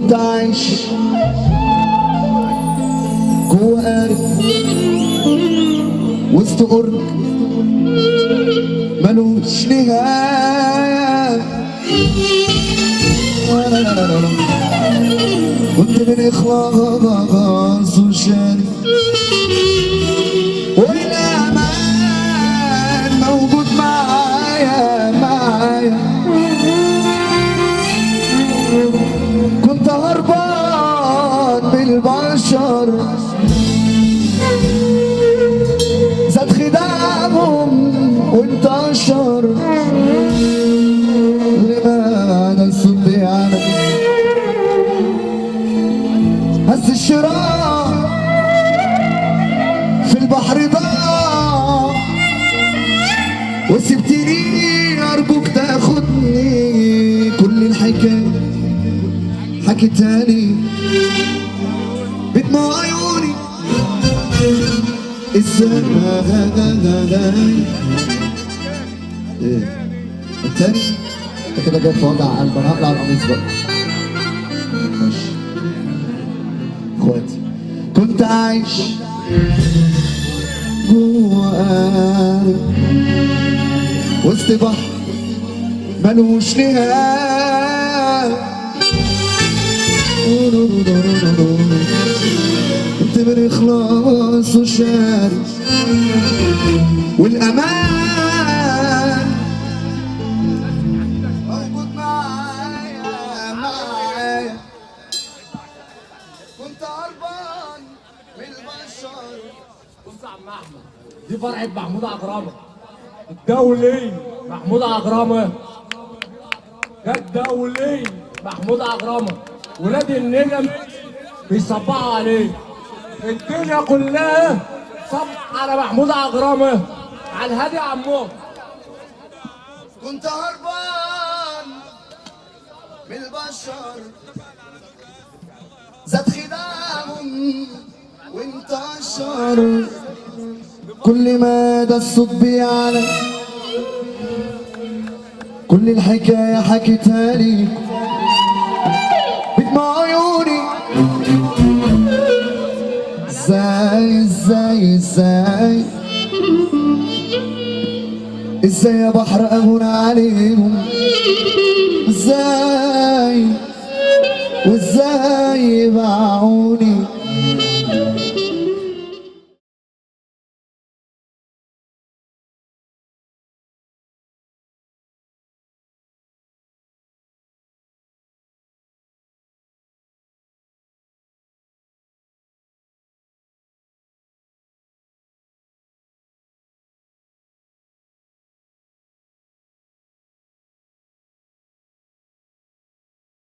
كنت عايش جوه قارب وسط قرب ملوش نهاية. كنت من إخلاص وشاري والأمان موجود معايا. كنت هربان من البشر زاد خداعهم وانتشر لماذا الصوت يعني هز الشراع في البحر ضاع وسبتني أرجوك تاخدني. كل الحكاية حكيتها لي بدموع عيوني ازاي ايه التاني انت كده جاي في وجع قلب. انا هقلع القميص بقى ماشي. اخواتي كنت عايش جوه قارب وسط بحر ملوش نهاية. كنت من إخلاص وشاري والأمان موجود معايا. كنت هربان من البشر. بص يا عم احمد، دي فرحة محمود عجرمة الدولي. محمود عجرمة ده الدولي. محمود عجرمة ولاد النجم بيصبحوا عليه. الدنيا كلها صبح على محمود عجرمة على الهادي عمو. كنت هربان من البشر زاد خداعهم وانتشر. كل ما ده الصوت بيعلى كل الحكاية حكيتها لي بدموع عيوني ازاي يا بحر اهون عليهم. ازاي وازاي باعوني